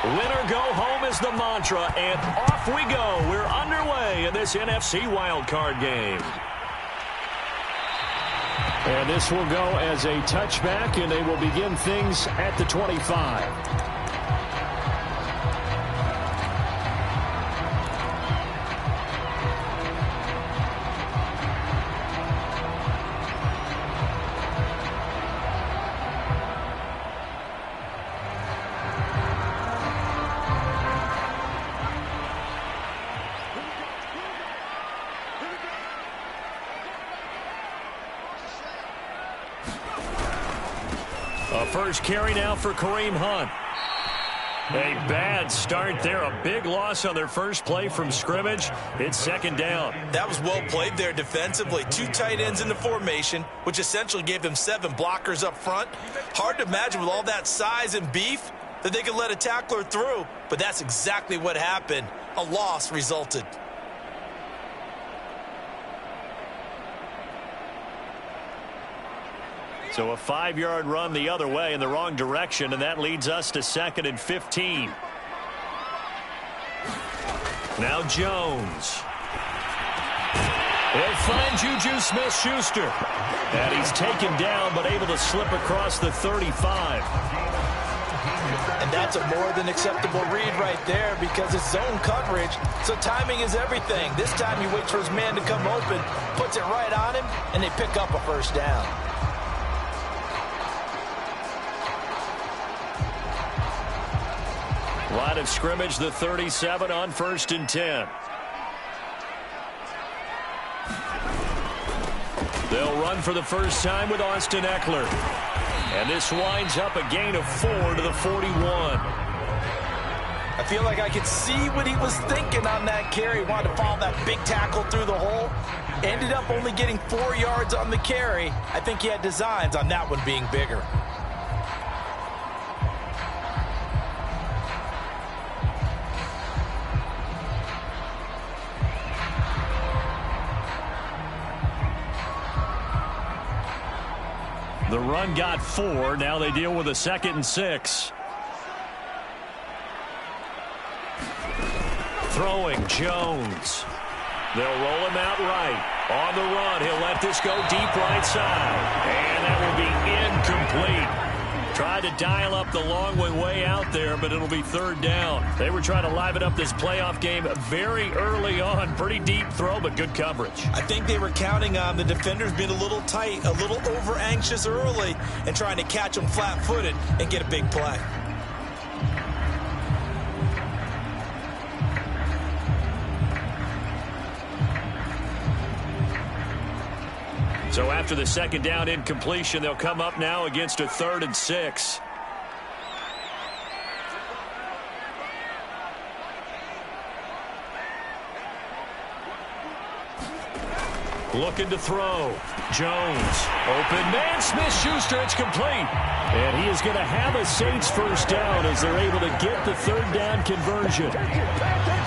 Win or go home is the mantra, and off we go. We're underway in this NFC wildcard game. And this will go as a touchback, and they will begin things at the 25. First carry now for Kareem Hunt. A bad start there. A big loss on their first play from scrimmage. It's second down. That was well played there defensively. 2 tight ends in the formation, which essentially gave them 7 blockers up front. Hard to imagine with all that size and beef that they could let a tackler through, but that's exactly what happened. A loss resulted. So a 5-yard run the other way in the wrong direction, and that leads us to 2nd and 15. Now Jones. He'll find Juju Smith-Schuster. And he's taken down, but able to slip across the 35. And that's a more than acceptable read right there because it's zone coverage, so timing is everything. This time he waits for his man to come open, puts it right on him, and they pick up a first down. Line of scrimmage, the 37 on 1st and 10. They'll run for the first time with Austin Eckler. And this winds up a gain of 4 to the 41. I feel like I could see what he was thinking on that carry. Wanted to follow that big tackle through the hole. Ended up only getting 4 yards on the carry. I think he had designs on that one being bigger. The run got 4. Now they deal with a 2nd and 6. Throwing Jones. They'll roll him out right. On the run, he'll let this go deep right side. And that will be incomplete. Tried to dial up the long one way out there, but it'll be 3rd down. They were trying to liven up this playoff game very early on. Pretty deep throw, but good coverage. I think they were counting on the defenders being a little tight, a little over-anxious early, and trying to catch them flat-footed and get a big play. So after the 2nd down incompletion, they'll come up now against a 3rd and 6. Looking to throw. Jones. Open man. Smith-Schuster. It's complete. And he is going to have a Saints first down as they're able to get the 3rd down conversion.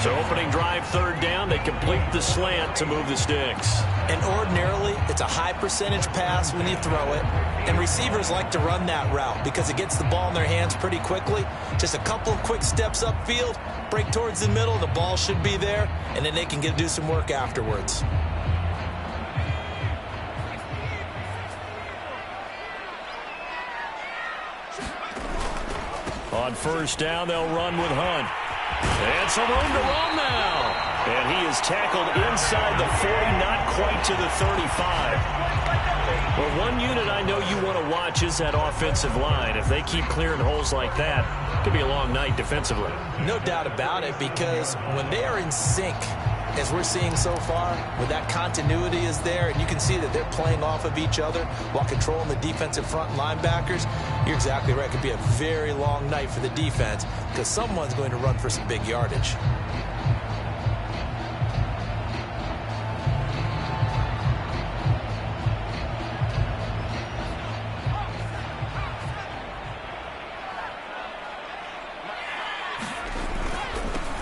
So opening drive 3rd down. They complete the slant to move the sticks. And ordinarily, it's a high percentage pass when you throw it. And receivers like to run that route because it gets the ball in their hands pretty quickly. Just a couple of quick steps upfield, break towards the middle, the ball should be there, and then they can do some work afterwards. On 1st down, they'll run with Hunt. And some room to run now. And he is tackled inside the 40, not quite to the 35. Well, one unit I know you want to watch is that offensive line. If they keep clearing holes like that, it could be a long night defensively. No doubt about it, because when they are in sync, as we're seeing so far, when that continuity is there, and you can see that they're playing off of each other while controlling the defensive front linebackers, you're exactly right. It could be a very long night for the defense because someone's going to run for some big yardage.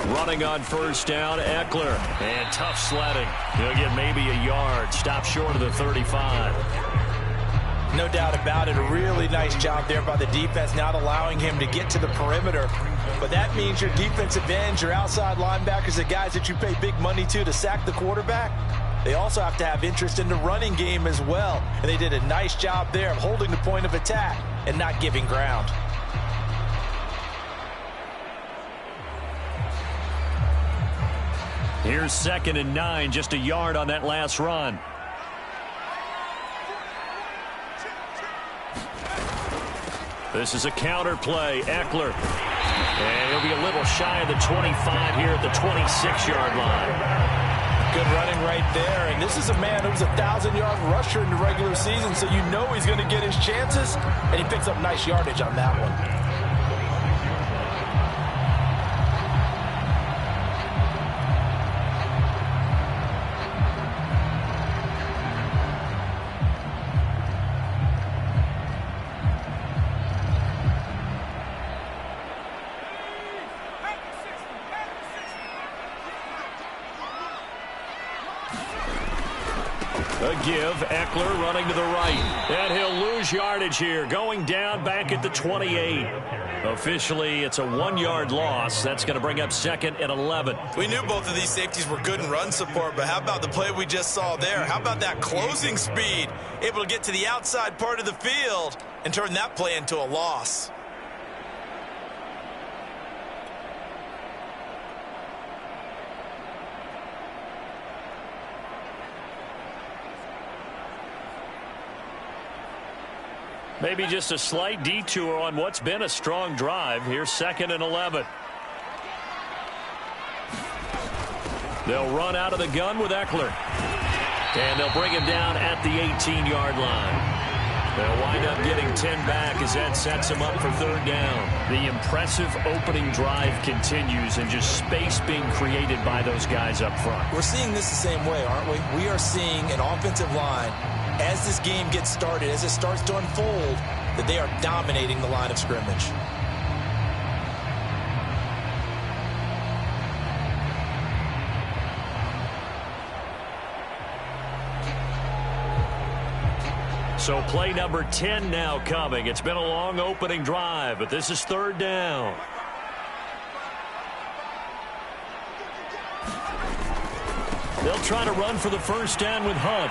Running on 1st down, Eckler. And tough sledding. He'll get maybe a yard. Stop short of the 35. No doubt about it. A really nice job there by the defense, not allowing him to get to the perimeter. But that means your defensive ends, your outside linebackers, the guys that you pay big money to sack the quarterback, they also have to have interest in the running game as well. And they did a nice job there of holding the point of attack and not giving ground. Here's 2nd and 9, just a yard on that last run. This is a counter play. Eckler. And he'll be a little shy of the 25 here at the 26-yard line. Good running right there. And this is a man who was a 1,000-yard rusher in the regular season, so you know he's going to get his chances. And he picks up nice yardage on that one. A give, Eckler running to the right. And he'll lose yardage here, going down back at the 28. Officially, it's a 1-yard loss. That's going to bring up 2nd and 11. We knew both of these safeties were good in run support, but how about the play we just saw there? How about that closing speed? Able to get to the outside part of the field and turn that play into a loss. Maybe just a slight detour on what's been a strong drive. Here's 2nd and 11. They'll run out of the gun with Eckler. And they'll bring him down at the 18-yard line. They'll wind up getting 10 back as that sets them up for 3rd down. The impressive opening drive continues and just space being created by those guys up front. We're seeing this the same way, aren't we? We are seeing an offensive line, as this game gets started, as it starts to unfold, that they are dominating the line of scrimmage. So play number 10 now coming. It's been a long opening drive, but this is 3rd down. They'll try to run for the 1st down with Hunt.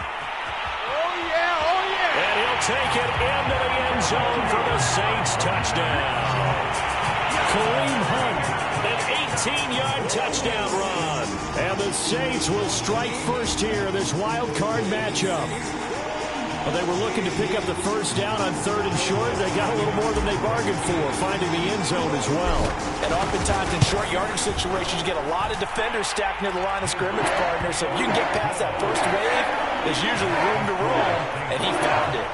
And he'll take it into the end zone for the Saints touchdown. Kareem Hunt, an 18-yard touchdown run. And the Saints will strike first here in this wild card matchup. Well, they were looking to pick up the 1st down on 3rd and short. They got a little more than they bargained for, finding the end zone as well. And oftentimes in short yardage situations, you get a lot of defenders stacked near the line of scrimmage, partner. So if you can get past that first wave, there's usually room to roam, and he found it.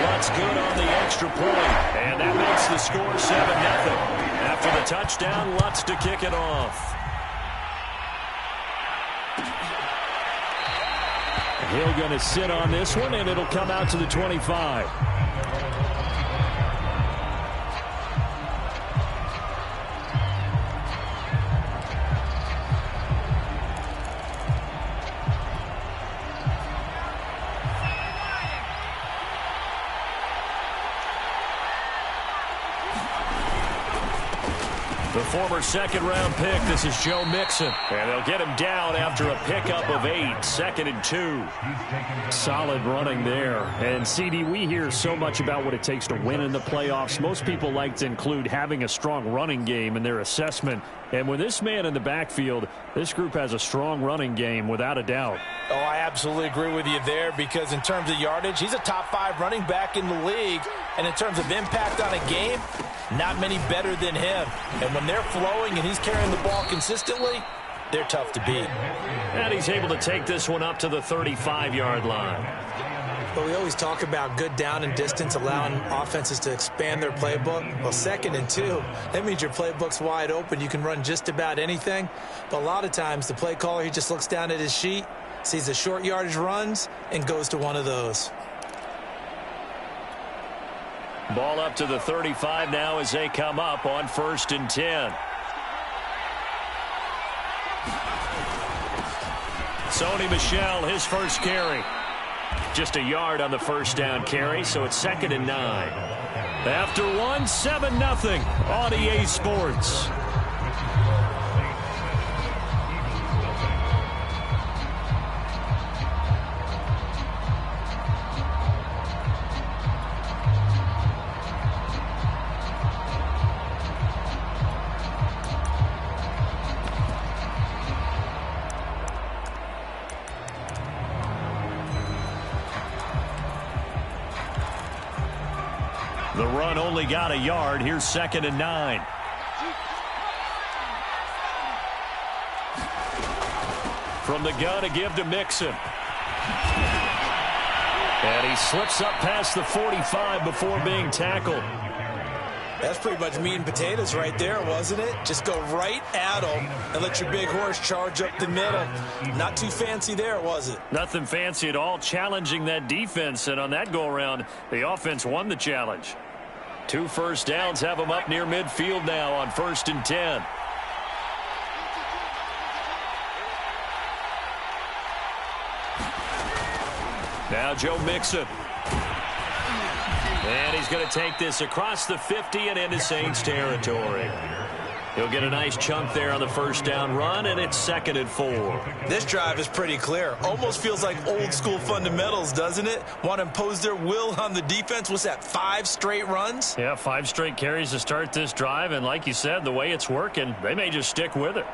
Lutz good on the extra point, and that makes the score 7-0. After the touchdown, Lutz to kick it off. Hill going to sit on this one, and it'll come out to the 25. The former 2nd-round pick, this is Joe Mixon. And they'll get him down after a pickup of 8, 2nd and 2. Solid running there. And, CD, we hear so much about what it takes to win in the playoffs. Most people like to include having a strong running game in their assessment. And with this man in the backfield, this group has a strong running game without a doubt. Oh, I absolutely agree with you there, because in terms of yardage, he's a top 5 running back in the league. And in terms of impact on a game, not many better than him. And when they're flowing and he's carrying the ball consistently, they're tough to beat. And he's able to take this one up to the 35-yard line. But we always talk about good down and distance, allowing offenses to expand their playbook. Well, 2nd and 2, that means your playbook's wide open. You can run just about anything. But a lot of times, the play caller, he just looks down at his sheet, sees the short yardage runs, and goes to one of those. Ball up to the 35 now as they come up on 1st and 10. Sony Michel, his first carry. Just a yard on the first down carry, so it's 2nd and 9. After 7-0 on EA Sports. The run only got a yard. Here's 2nd and 9. From the gun, a give to Mixon. And he slips up past the 45 before being tackled. That's pretty much meat and potatoes right there, wasn't it? Just go right at him and let your big horse charge up the middle. Not too fancy there, was it? Nothing fancy at all, challenging that defense. And on that go-around, the offense won the challenge. 2 first downs have them up near midfield now on 1st and 10. Now Joe Mixon. And he's going to take this across the 50 and into Saints territory. He'll get a nice chunk there on the first down run, and it's 2nd and 4. This drive is pretty clear. Almost feels like old school fundamentals, doesn't it? Want to impose their will on the defense. What's that, 5 straight runs? Yeah, 5 straight carries to start this drive, and like you said, the way it's working, they may just stick with it.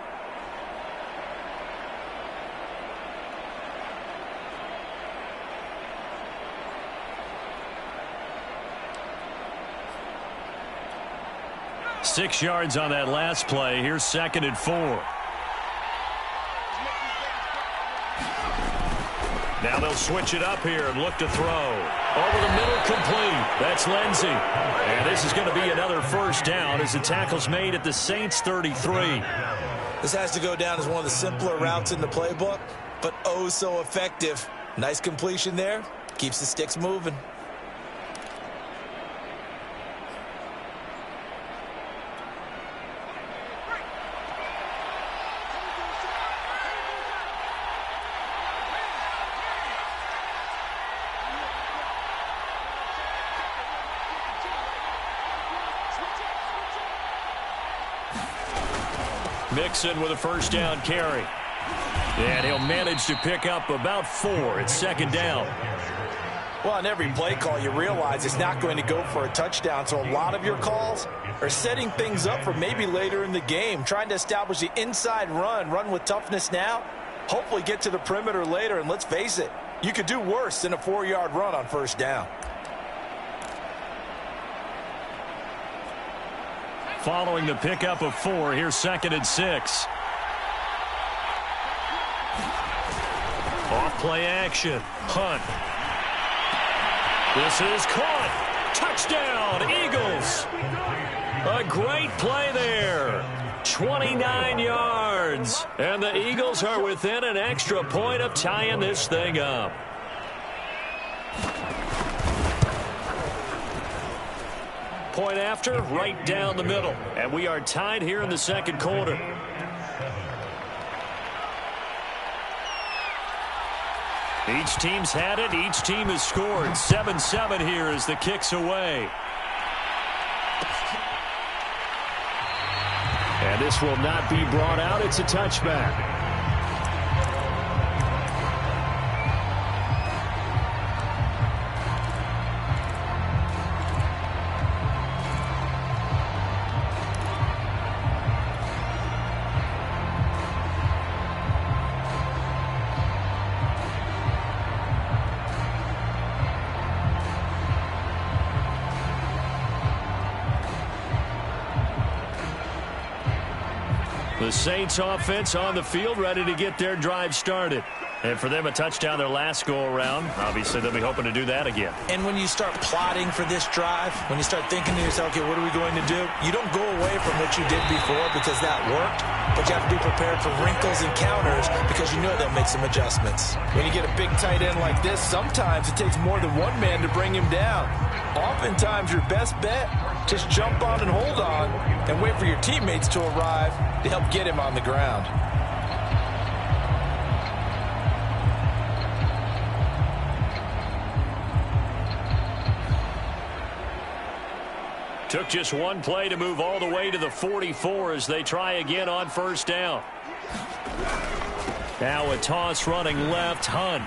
Six yards on that last play. Here's 2nd and 4. Now they'll switch it up here and look to throw. Over the middle, complete. That's Lindsey. And this is going to be another first down as the tackle's made at the Saints 33. This has to go down as one of the simpler routes in the playbook, but oh so effective. Nice completion there. Keeps the sticks moving. Mixon with a first down carry. And he'll manage to pick up about 4. It's 2nd down. Well, on every play call, you realize it's not going to go for a touchdown. So a lot of your calls are setting things up for maybe later in the game, trying to establish the inside run with toughness now, hopefully get to the perimeter later. And let's face it, you could do worse than a 4-yard run on first down. Following the pickup of 4, here's 2nd and 6. Off play action. Hunt. This is caught. Touchdown, Eagles. A great play there. 29 yards. And the Eagles are within an extra point of tying this thing up. Point after, right down the middle. And we are tied here in the 2nd quarter. Each team's had it. Each team has scored. 7-7 here as the kick's away. And this will not be brought out. It's a touchback. The Saints offense on the field, ready to get their drive started. And for them, a touchdown their last go-around. Obviously, they'll be hoping to do that again. And when you start plotting for this drive, when you start thinking to yourself, okay, what are we going to do? You don't go away from what you did before because that worked, but you have to be prepared for wrinkles and counters because you know they'll make some adjustments. When you get a big tight end like this, sometimes it takes more than one man to bring him down. Oftentimes, your best bet, just jump on and hold on and wait for your teammates to arrive to help get him on the ground. Took just one play to move all the way to the 44 as they try again on first down. Now a toss running left, Hunt.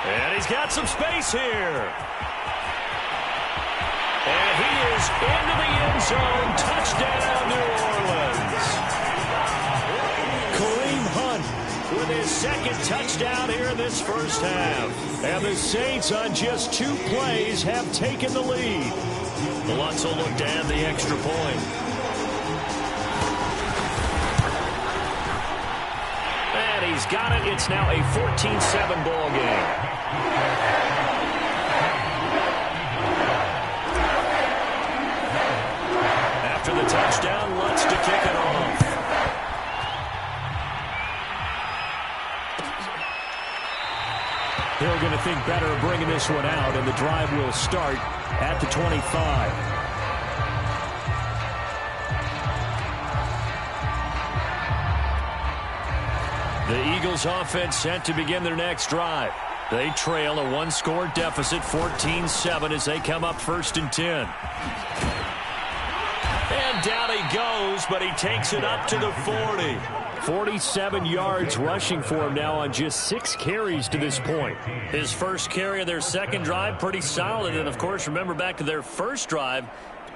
And he's got some space here. And he is into the end zone. Touchdown, New Orleans. Kareem Hunt with his second touchdown here in this first half. And the Saints on just 2 plays have taken the lead. The Lutz will look to add the extra point. And he's got it. It's now a 14-7 ball game. After the touchdown, Lutz to kick it off. They're going to think better of bringing this one out, and the drive will start at the 25. The Eagles offense set to begin their next drive. They trail a 1-score deficit, 14-7, as they come up 1st and 10. And down he goes, but he takes it up to the 40. 47 yards rushing for him now on just 6 carries to this point. His first carry of their second drive, pretty solid. And, of course, remember back to their first drive,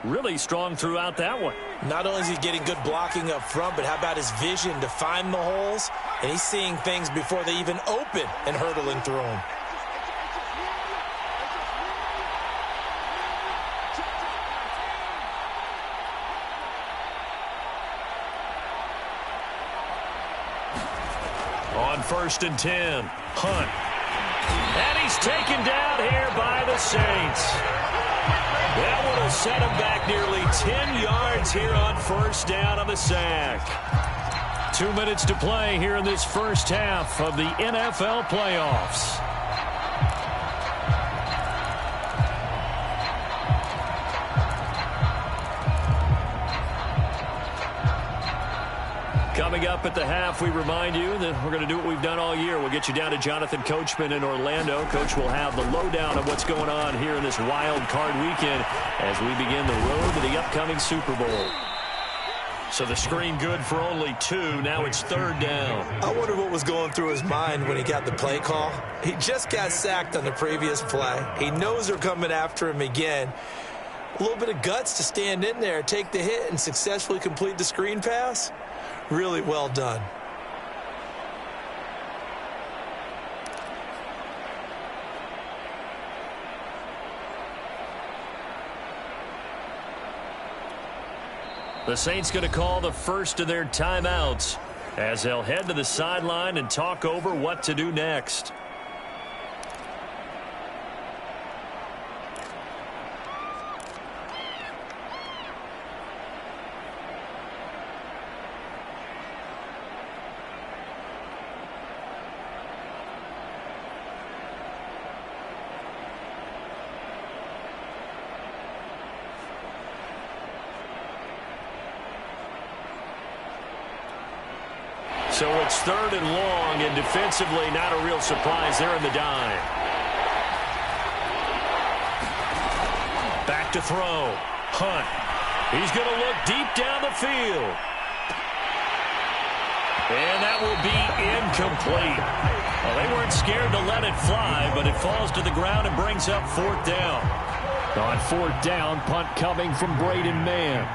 really strong throughout that one. Not only is he getting good blocking up front, but how about his vision to find the holes? And he's seeing things before they even open and hurtling through them. On 1st and 10, Hunt. And he's taken down here by the Saints. That one will set him back nearly 10 yards here on first down on the sack. 2 minutes to play here in this first half of the NFL playoffs. Coming up at the half, we remind you that we're going to do what we've done all year. We'll get you down to Jonathan Coachman in Orlando. Coach will have the lowdown of what's going on here in this wild card weekend as we begin the road to the upcoming Super Bowl. So the screen good for only 2. Now it's 3rd down. I wonder what was going through his mind when he got the play call. He just got sacked on the previous play. He knows they're coming after him again. A little bit of guts to stand in there, take the hit, and successfully complete the screen pass. Really well done. The Saints going to call the first of their timeouts as they'll head to the sideline and talk over what to do next. So it's 3rd and long, and defensively not a real surprise there in the dime. Back to throw. Hunt. He's going to look deep down the field. And that will be incomplete. Well, they weren't scared to let it fly, but it falls to the ground and brings up 4th down. On 4th down, punt coming from Braden Mann.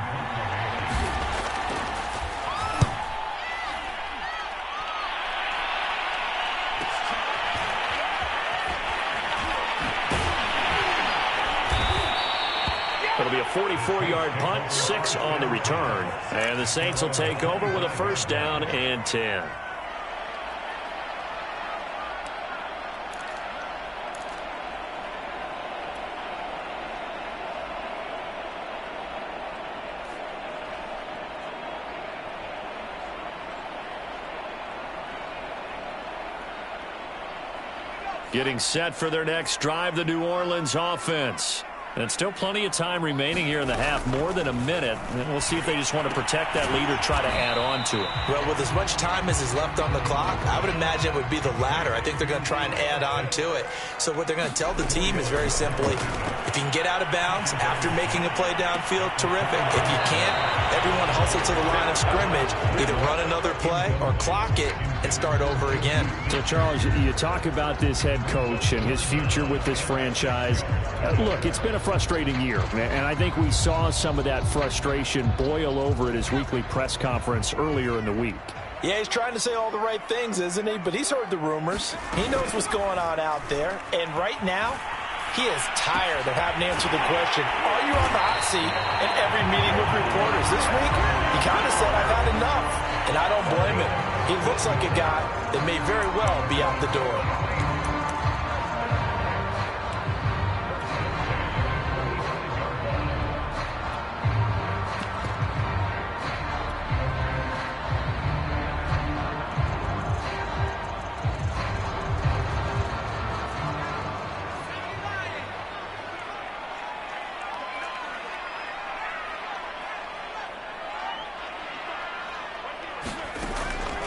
It'll be a 44-yard punt, 6 on the return. And the Saints will take over with a 1st down and 10. Getting set for their next drive, the New Orleans offense. And still plenty of time remaining here in the half, more than a minute. And we'll see if they just want to protect that lead or try to add on to it. Well, with as much time as is left on the clock, I would imagine it would be the latter. I think they're going to try and add on to it. So what they're going to tell the team is very simply, If you can get out of bounds after making a play downfield, terrific. If you can't, everyone hustle to the line of scrimmage, either run another play or clock it and start over again. So, Charles, you talk about this head coach and his future with this franchise. Look, it's been a frustrating year, and I think we saw some of that frustration boil over at his weekly press conference earlier in the week. Yeah, he's trying to say all the right things, isn't he? But he's heard the rumors. He knows what's going on out there. And right now, he is tired of having to answer the question, are you on the hot seat in every meeting with reporters? This week, he kind of said, I've had enough. And I don't blame him. He looks like a guy that may very well be out the door.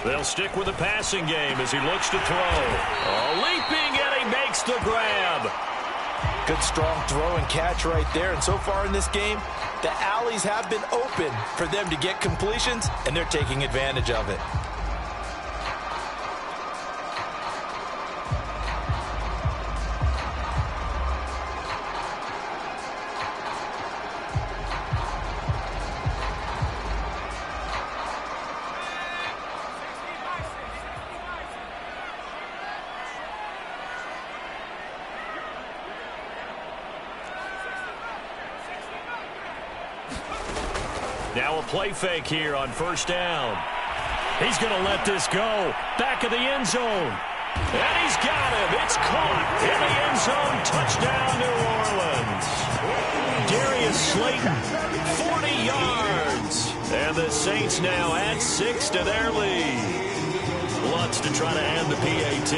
They'll stick with the passing game as he looks to throw. Leaping, and he makes the grab. Good, strong throw and catch right there. And so far in this game, the alleys have been open for them to get completions, and they're taking advantage of it. Now a play fake here on first down. He's going to let this go. Back of the end zone. And he's got him. It's caught in the end zone. Touchdown, New Orleans. Darius Slayton, 40 yards. And the Saints now add 6 to their lead. Lutz to try to end the PAT.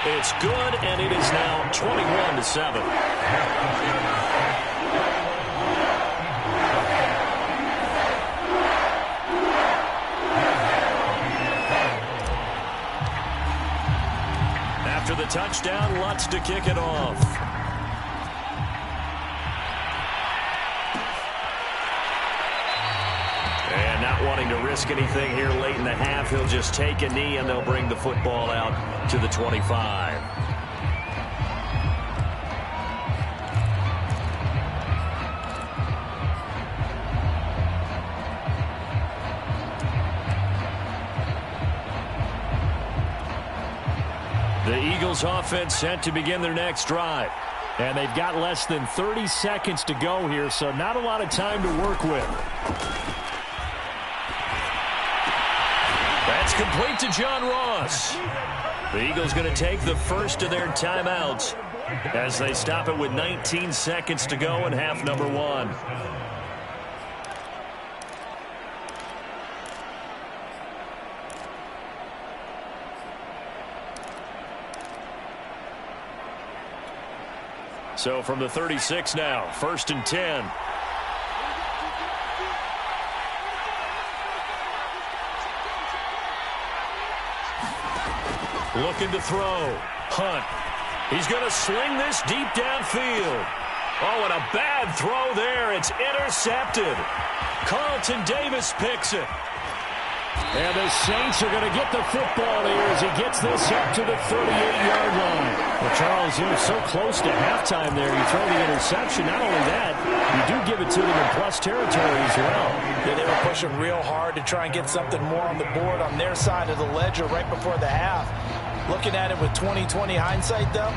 It's good, and it is now 21-7. After the touchdown, Lutz to kick it off. And not wanting to risk anything here late in the half, he'll just take a knee, and they'll bring the football out to the 25. The Eagles offense set to begin their next drive. And they've got less than 30 seconds to go here, so not a lot of time to work with. That's complete to John Ross. The Eagles going to take the first of their timeouts as they stop it with 19 seconds to go in half number 1. So from the 36 now, 1st and 10. Looking to throw. Hunt. He's going to sling this deep downfield. Oh, and a bad throw there. It's intercepted. Carlton Davis picks it. And the Saints are going to get the football here as he gets this up to the 38-yard line. Well, Charles, you're so close to halftime there. You throw the interception. Not only that, you do give it to them in plus territory as well. Yeah, they were pushing real hard to try and get something more on the board on their side of the ledger right before the half. Looking at it with 20/20 hindsight, though,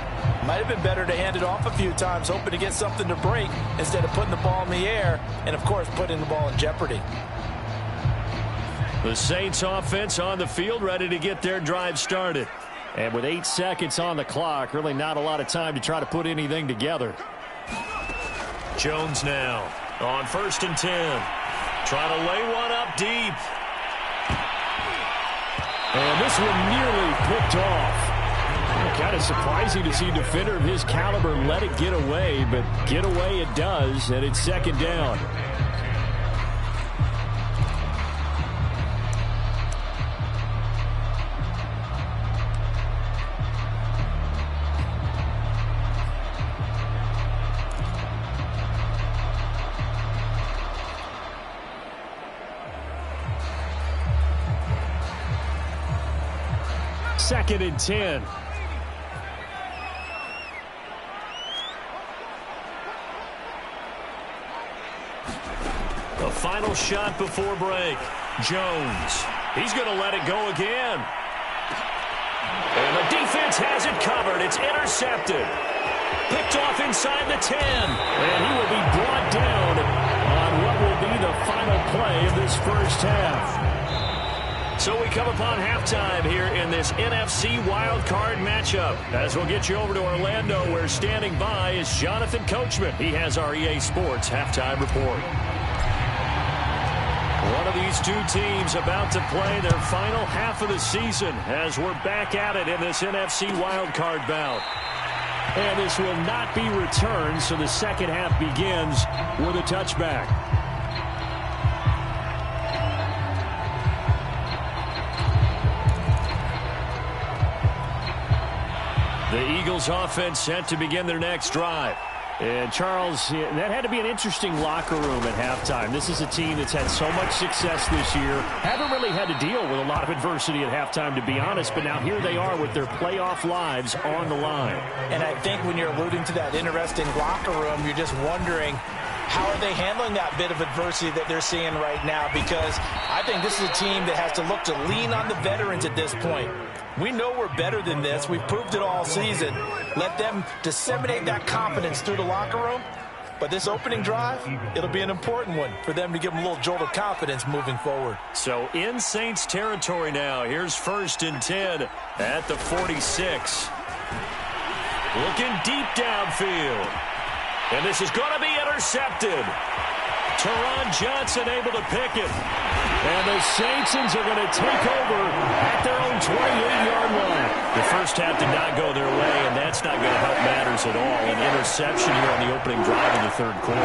might have been better to hand it off a few times, hoping to get something to break instead of putting the ball in the air and, of course, putting the ball in jeopardy. The Saints offense on the field, ready to get their drive started. And with 8 seconds on the clock, really not a lot of time to try to put anything together. Jones now on 1st and 10. Trying to lay one up deep. And this one nearly picked off. Kind of surprising to see a defender of his caliber let it get away, but get away it does, and it's 2nd down. 2nd and 10. The final shot before break. Jones. He's going to let it go again. And the defense has it covered. It's intercepted. Picked off inside the 10. And he will be brought down on what will be the final play of this first half. So we come upon halftime here in this NFC wildcard matchup. As we'll get you over to Orlando, where standing by is Jonathan Coachman. He has our EA Sports halftime report. One of these two teams about to play their final half of the season as we're back at it in this NFC wildcard bout. And this will not be returned, so the second half begins with a touchback. The Eagles offense set to begin their next drive. And, Charles, that had to be an interesting locker room at halftime. This is a team that's had so much success this year. Haven't really had to deal with a lot of adversity at halftime, to be honest. But now here they are with their playoff lives on the line. And I think when you're alluding to that interesting locker room, you're just wondering, how are they handling that bit of adversity that they're seeing right now? Because I think this is a team that has to look to lean on the veterans at this point. We know we're better than this. We've proved it all season. Let them disseminate that confidence through the locker room. But this opening drive, it'll be an important one for them to give them a little jolt of confidence moving forward. So in Saints territory now. Here's 1st and 10 at the 46. Looking deep downfield. And this is going to be intercepted. Teron Johnson able to pick it. And the Saints are going to take over at their own 28-yard line. The first half did not go their way, and that's not going to help matters at all. An interception here on the opening drive in the third quarter.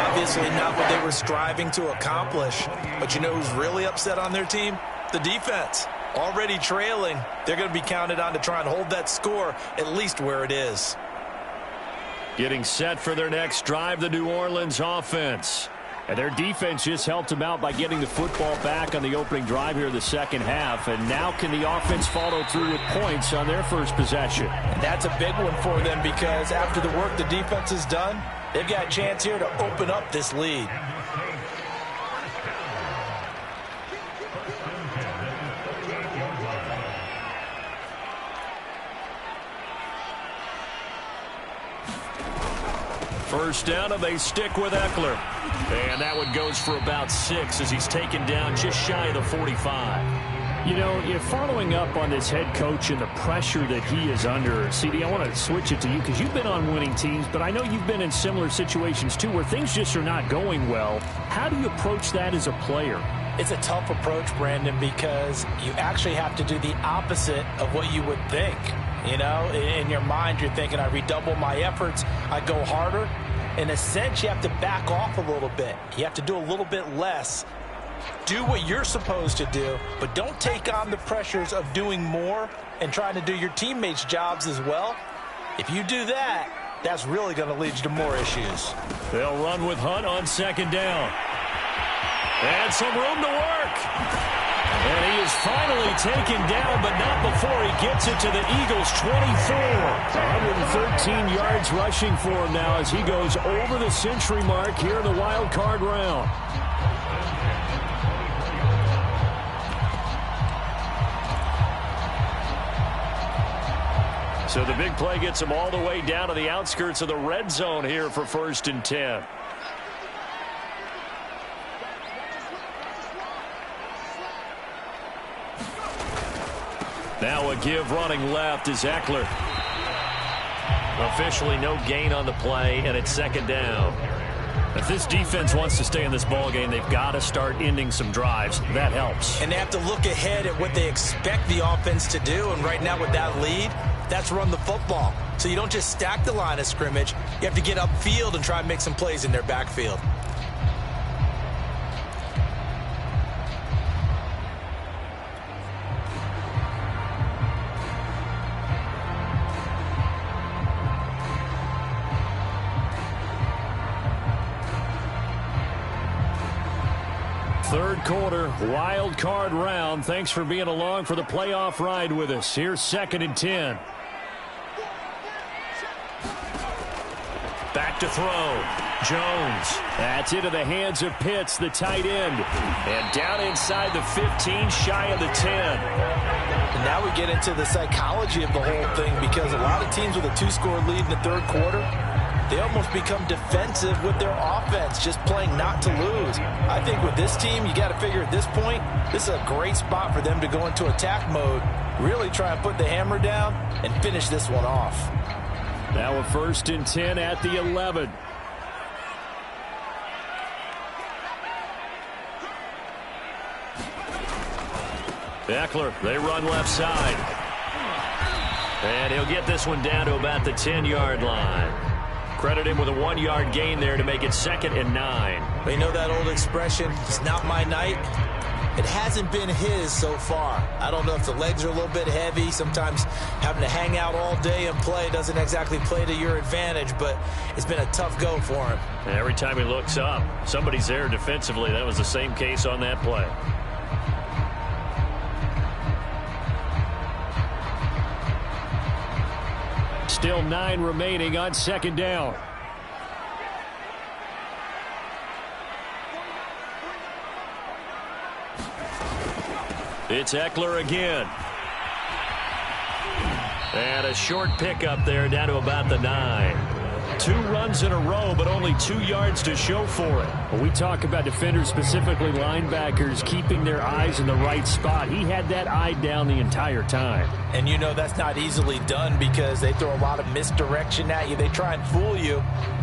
Obviously not what they were striving to accomplish. But you know who's really upset on their team? The defense. Already trailing. They're going to be counted on to try and hold that score at least where it is. Getting set for their next drive, the New Orleans offense. And their defense just helped them out by getting the football back on the opening drive here in the second half. And now can the offense follow through with points on their first possession? And that's a big one for them because after the work the defense has done, they've got a chance here to open up this lead. First down, and they stick with Eckler. And that one goes for about 6 as he's taken down just shy of the 45. You know, you're following up on this head coach and the pressure that he is under. CD, I want to switch it to you because you've been on winning teams, but I know you've been in similar situations too where things just are not going well. How do you approach that as a player? It's a tough approach, Brandon, because you actually have to do the opposite of what you would think. You know, in your mind, you're thinking, I redouble my efforts, I go harder. In a sense, you have to back off a little bit. You have to do a little bit less. Do what you're supposed to do, but don't take on the pressures of doing more and trying to do your teammates' jobs as well. If you do that, that's really going to lead you to more issues. They'll run with Hunt on second down. And some room to work. And he is finally taken down, but not before he gets it to the Eagles' 24. 113 yards rushing for him now as he goes over the century mark here in the wild card round. So the big play gets him all the way down to the outskirts of the red zone here for 1st and 10. Now a give running left is Eckler. Officially no gain on the play, and it's second down. If this defense wants to stay in this ballgame, they've got to start ending some drives. That helps. And they have to look ahead at what they expect the offense to do, and right now with that lead, that's run the football. So you don't just stack the line of scrimmage. You have to get upfield and try and make some plays in their backfield. Third quarter, wild card round. Thanks for being along for the playoff ride with us. Here's 2nd and 10. Back to throw. Jones. That's into the hands of Pitts, the tight end. And down inside the 15, shy of the 10. And now we get into the psychology of the whole thing, because a lot of teams with a 2-score lead in the third quarter, they almost become defensive with their offense, just playing not to lose. I think with this team, you got to figure at this point, this is a great spot for them to go into attack mode, really try and put the hammer down and finish this one off. Now a 1st and 10 at the 11. Eckler, they run left side. And he'll get this one down to about the 10-yard line. Credit him with a 1-yard gain there to make it 2nd and 9. You know that old expression, it's not my night? It hasn't been his so far. I don't know if the legs are a little bit heavy. Sometimes having to hang out all day and play doesn't exactly play to your advantage, but it's been a tough go for him. Every time he looks up, somebody's there defensively. That was the same case on that play. Still 9 remaining on 2nd down. It's Eckler again. And a short pickup there down to about the 9. 2 runs in a row, but only 2 yards to show for it. When we talk about defenders, specifically linebackers, keeping their eyes in the right spot, he had that eye down the entire time. And you know that's not easily done, because they throw a lot of misdirection at you. They try and fool you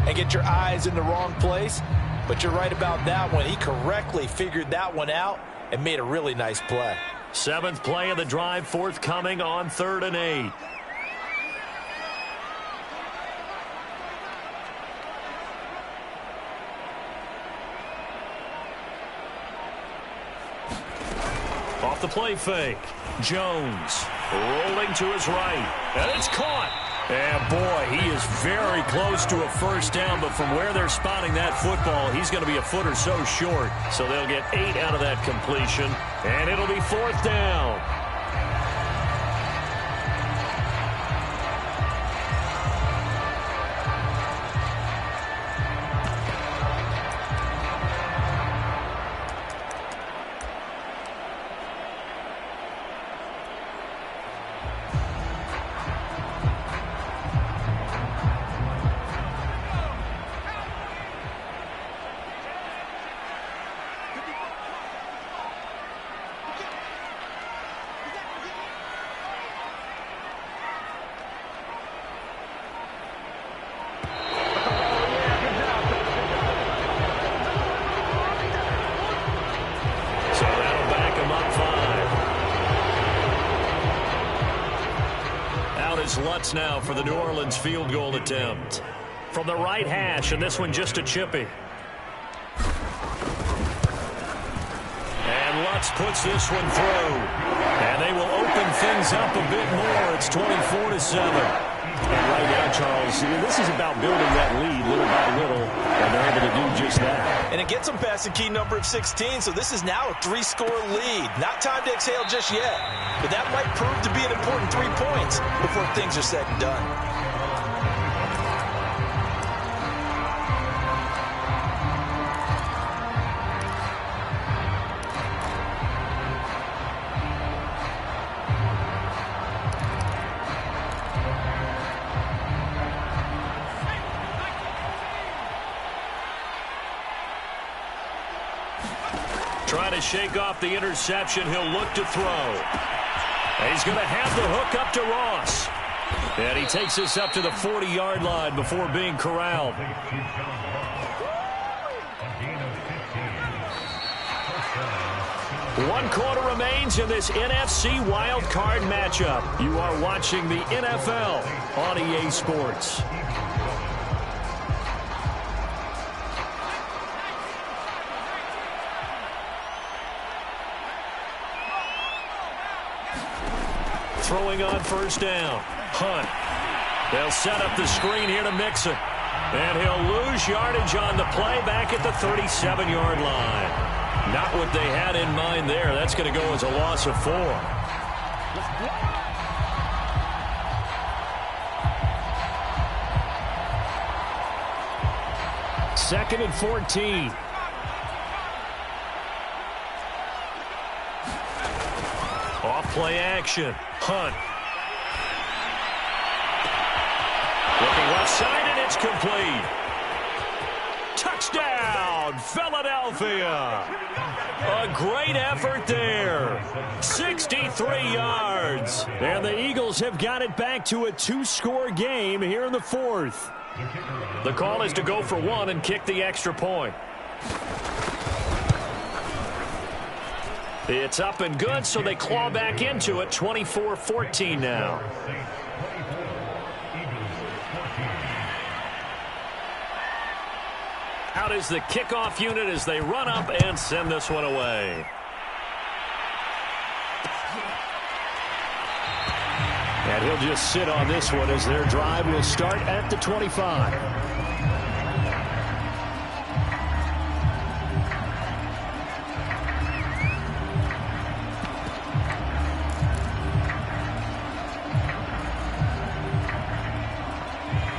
and get your eyes in the wrong place. But you're right about that one. He correctly figured that one out and made a really nice play. 7th play of the drive, forthcoming on 3rd and 8. Off the play fake. Jones rolling to his right. And it's caught. And boy, he is very close to a first down, but from where they're spotting that football, he's going to be a foot or so short. So they'll get 8 out of that completion, and it'll be 4th down. Lutz now for the New Orleans field goal attempt. From the right hash, and this one just a chippy. And Lutz puts this one through. And they will open things up a bit more. It's 24-7. And right now, Charles, this is about building that lead little by little, and they're able to do just that. And it gets them past the key number of 16, so this is now a 3-score lead. Not time to exhale just yet, but that might prove to be an important 3 points before things are said and done. Trying to shake off the interception. He'll look to throw. And he's going to have the hook up to Ross. And he takes this up to the 40-yard line before being corralled. 1 quarter remains in this NFC Wild Card matchup. You are watching the NFL on EA Sports. Throwing on first down. Hunt. They'll set up the screen here to Mixon. And he'll lose yardage on the play back at the 37-yard line. Not what they had in mind there. That's going to go as a loss of 4. Second and 14. Off play action. Hunt. Looking left side, and it's complete. Touchdown, Philadelphia. A great effort there. 63 yards. And the Eagles have got it back to a 2-score game here in the 4th. The call is to go for 1 and kick the extra point. It's up and good, so they claw back into it. 24-14 now. Out is the kickoff unit as they run up and send this one away. And he'll just sit on this one as their drive will start at the 25.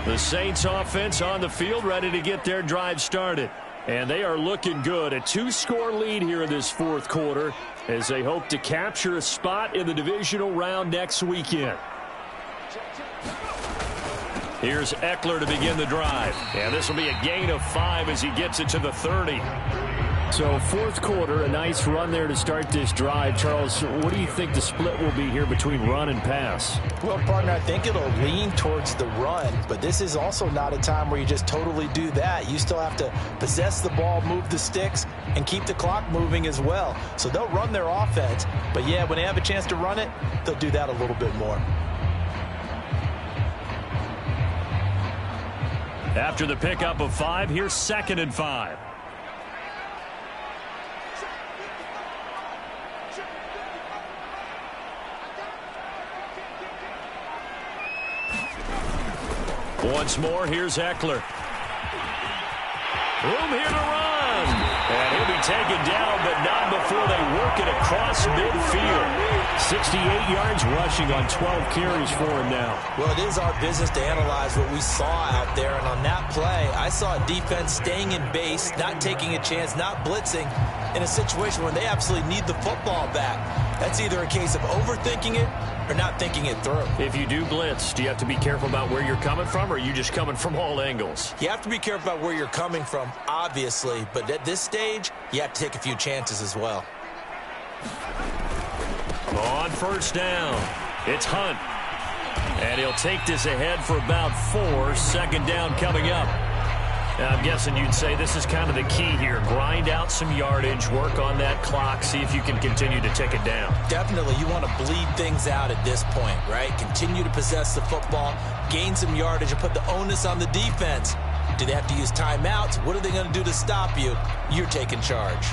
The Saints offense on the field, ready to get their drive started. And they are looking good. A 2-score lead here in this 4th quarter as they hope to capture a spot in the divisional round next weekend. Here's Eckler to begin the drive. And this will be a gain of 5 as he gets it to the 30. So 4th quarter, a nice run there to start this drive. Charles, what do you think the split will be here between run and pass? Well, partner, I think it'll lean towards the run, but this is also not a time where you just totally do that. You still have to possess the ball, move the sticks, and keep the clock moving as well. So they'll run their offense, but yeah, when they have a chance to run it, they'll do that a little bit more. After the pickup of 5, here's 2nd and 5. Once more, here's Eckler. Room here to run. And he'll be taken down, but not before they work it across midfield. 68 yards rushing on 12 carries for him now. Well, it is our business to analyze what we saw out there. And on that play, I saw a defense staying in base, not taking a chance, not blitzing in a situation where they absolutely need the football back. That's either a case of overthinking it or not thinking it through. If you do blitz, do you have to be careful about where you're coming from, or are you just coming from all angles? You have to be careful about where you're coming from, obviously. But at this stage, you have to take a few chances as well. On 1st down, it's Hunt. And he'll take this ahead for about 4. 2nd down coming up. Now, I'm guessing you'd say this is kind of the key here. Grind out some yardage, work on that clock, see if you can continue to tick it down. Definitely, you want to bleed things out at this point, right? Continue to possess the football, gain some yardage, and put the onus on the defense. Do they have to use timeouts? What are they going to do to stop you? You're taking charge.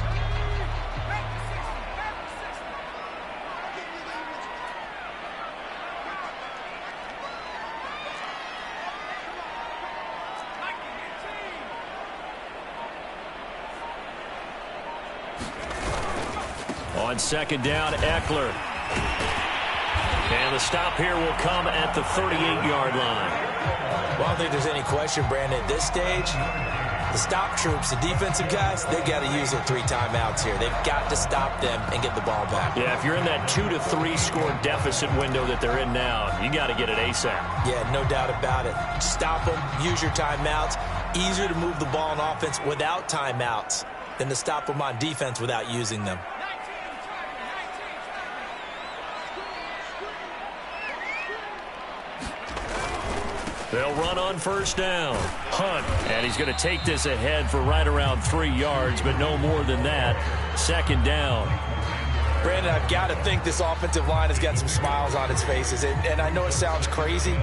On 2nd down, Eckler. And the stop here will come at the 38-yard line. Well, I don't think there's any question, Brandon. At this stage, the stop troops, the defensive guys, they've got to use their 3 timeouts here. They've got to stop them and get the ball back. Yeah, if you're in that 2 to 3 score deficit window that they're in now, you got to get it ASAP. Yeah, no doubt about it. Stop them, use your timeouts. Easier to move the ball on offense without timeouts than to stop them on defense without using them. They'll run on 1st down. Hunt. And he's going to take this ahead for right around 3 yards, but no more than that. 2nd down. Brandon, I've got to think this offensive line has got some smiles on its faces. And I know it sounds crazy,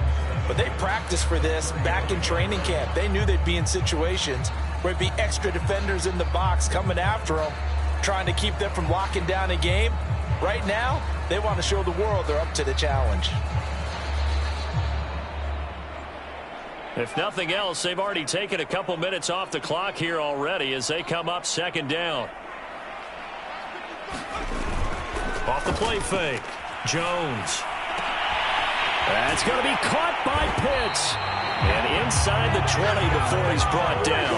but they practiced for this back in training camp. They knew they'd be in situations where it'd be extra defenders in the box coming after them, trying to keep them from locking down a game. Right now, they want to show the world they're up to the challenge. If nothing else, they've already taken a couple minutes off the clock here already as they come up 2nd down. Off the play fake. Jones. That's going to be caught by Pitts. And inside the 20 before he's brought down.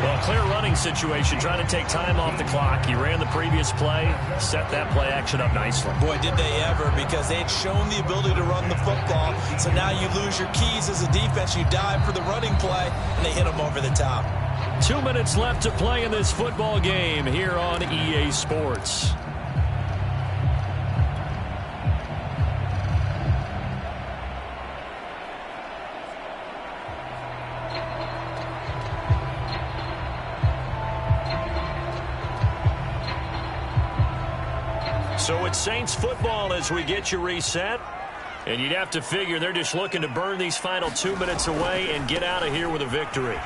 Well, clear running situation, trying to take time off the clock. He ran the previous play, set that play action up nicely. Boy, did they ever, because they'd shown the ability to run the football. So now you lose your keys as a defense. You dive for the running play, and they hit him over the top. 2 minutes left to play in this football game here on EA Sports. So it's Saints football as we get you reset. And you'd have to figure they're just looking to burn these final 2 minutes away and get out of here with a victory.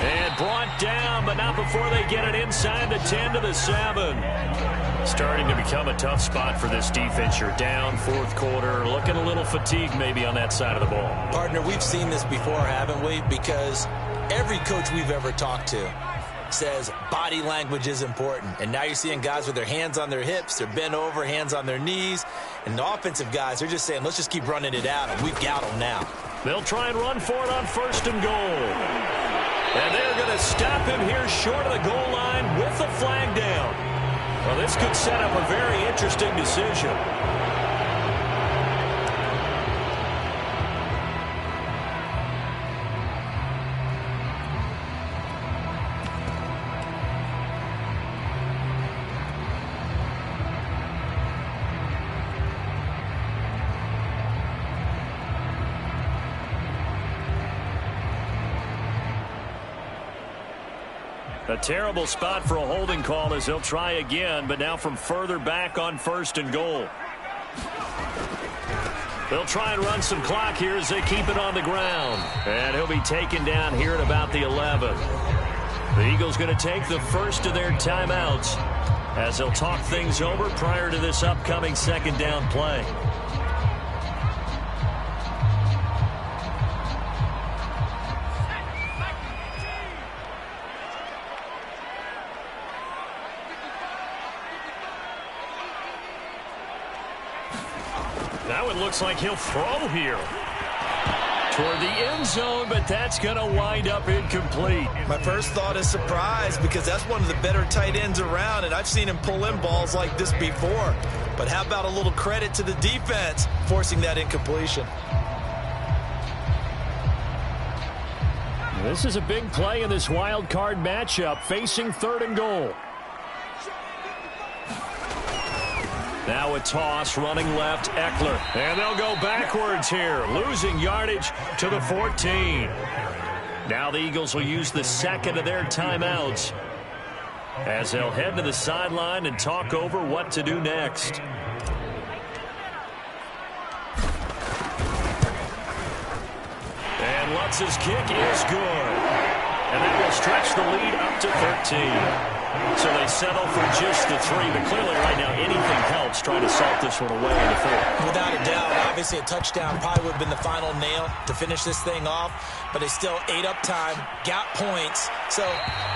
And brought down, but not before they get it inside the 10 to the 7. Starting to become a tough spot for this defense. You're down fourth quarter, looking a little fatigued maybe on that side of the ball. Partner, we've seen this before, haven't we? Because every coach we've ever talked to says body language is important. And now you're seeing guys with their hands on their hips, they're bent over, hands on their knees. And the offensive guys, they're just saying, let's just keep running it out, and we've got them now. They'll try and run for it on 1st and goal. And they're going to stop him here short of the goal line with the flag down. Well, this could set up a very interesting decision. A terrible spot for a holding call as they'll try again, but now from further back on 1st and goal. They'll try and run some clock here as they keep it on the ground. And he'll be taken down here at about the 11. The Eagles going to take the first of their timeouts as they'll talk things over prior to this upcoming 2nd down play. Now it looks like he'll throw here toward the end zone, but that's going to wind up incomplete. My first thought is surprise, because that's one of the better tight ends around, and I've seen him pull in balls like this before. But how about a little credit to the defense forcing that incompletion? This is a big play in this wild card matchup, facing 3rd and goal. Now a toss, running left, Eckler. And they'll go backwards here, losing yardage to the 14. Now the Eagles will use the 2nd of their timeouts as they'll head to the sideline and talk over what to do next. And Lutz's kick is good. And that will stretch the lead up to 13. So they settle for just the 3, but clearly right now anything helps trying to salt this one away in the 4th. Without a doubt, obviously a touchdown probably would have been the final nail to finish this thing off, but they still ate up time, got points. So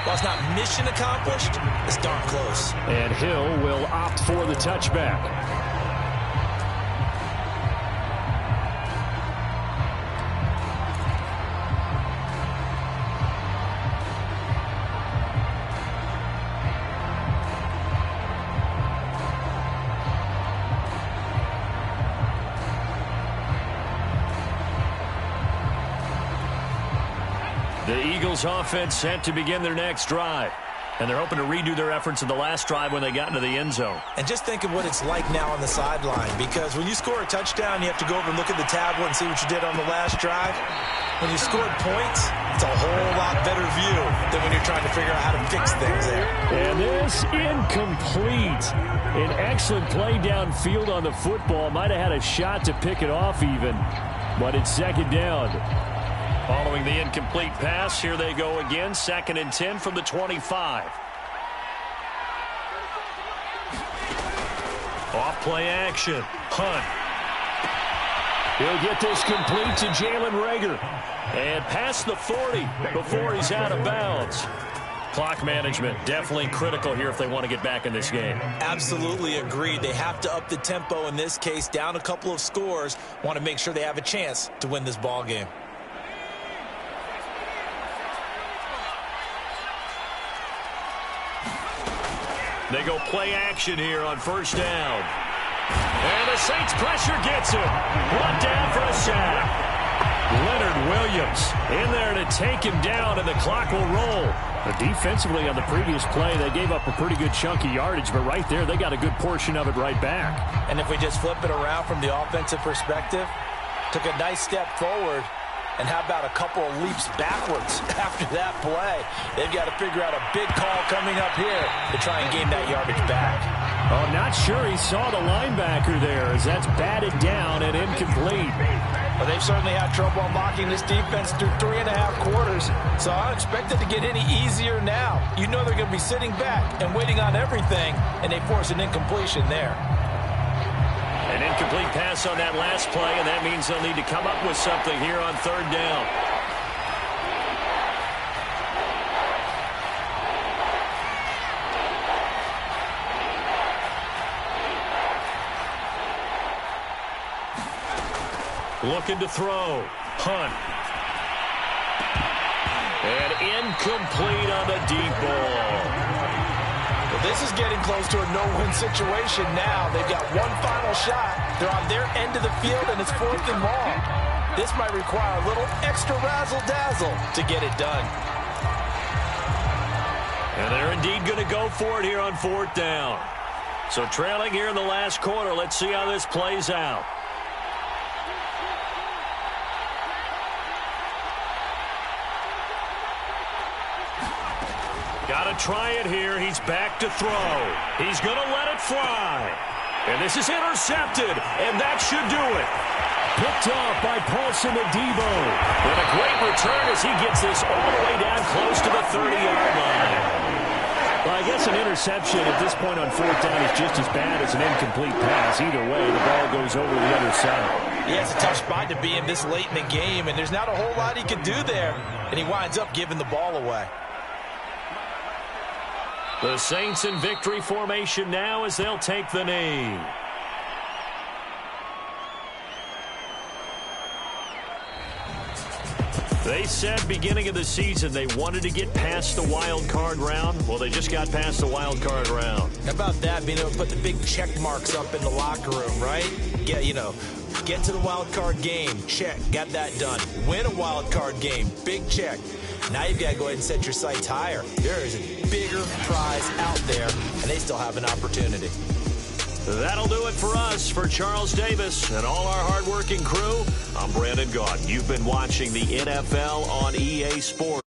while it's not mission accomplished, it's darn close. And Hill will opt for the touchback. The Eagles offense set to begin their next drive. And they're hoping to redo their efforts in the last drive when they got into the end zone. And just think of what it's like now on the sideline, because when you score a touchdown, you have to go over and look at the tablet and see what you did on the last drive. When you scored points, it's a whole lot better view than when you're trying to figure out how to fix things there. And this incomplete. An excellent play downfield on the football. Might have had a shot to pick it off even, but it's 2nd down. Following the incomplete pass, here they go again. 2nd and 10 from the 25. Off play action. Hunt. He'll get this complete to Jalen Reagor. And past the 40 before he's out of bounds. Clock management, definitely critical here if they want to get back in this game. Absolutely agreed. They have to up the tempo in this case, down a couple of scores. Want to make sure they have a chance to win this ball game. They go play action here on first down. And the Saints pressure gets him. Brought down for a sack. Leonard Williams in there to take him down, and the clock will roll. Defensively on the previous play, they gave up a pretty good chunk of yardage, but right there, they got a good portion of it right back. And if we just flip it around from the offensive perspective, took a nice step forward, and how about a couple of leaps backwards after that play? They've got to figure out a big call coming up here to try and gain that yardage back. Oh, not sure he saw the linebacker there as that's batted down and incomplete. Well, they've certainly had trouble unlocking this defense through 3.5 quarters, so I don't expect it to get any easier now. You know they're going to be sitting back and waiting on everything, and they force an incompletion there. An incomplete pass on that last play, and that means they'll need to come up with something here on third down. Looking to throw. Hunt. And incomplete on the deep ball. Well, this is getting close to a no-win situation now. They've got one final shot. They're on their end of the field, and it's 4th and long. This might require a little extra razzle-dazzle to get it done. And they're indeed going to go for it here on 4th down. So trailing here in the last quarter. Let's see how this plays out. Got to try it here. He's back to throw. He's going to let it fly. And this is intercepted, and that should do it. Picked off by Paulson Adebo. And a great return as he gets this all the way down close to the 30-yard line. Well, I guess an interception at this point on 4th down is just as bad as an incomplete pass. Either way, the ball goes over the other side. Yeah, it's a tough spot to be in this late in the game, and there's not a whole lot he can do there. And he winds up giving the ball away. The Saints in victory formation now as they'll take the knee. They said beginning of the season they wanted to get past the wild card round. Well, they just got past the wild card round. How about that, being able to put the big check marks up in the locker room, right? Yeah, you know, get to the wild card game, check, got that done. Win a wild card game, big check. Now you've got to go ahead and set your sights higher. There is a bigger prize out there, and they still have an opportunity. That'll do it for us. For Charles Davis and all our hardworking crew, I'm Brandon Gaudin. You've been watching the NFL on EA Sports.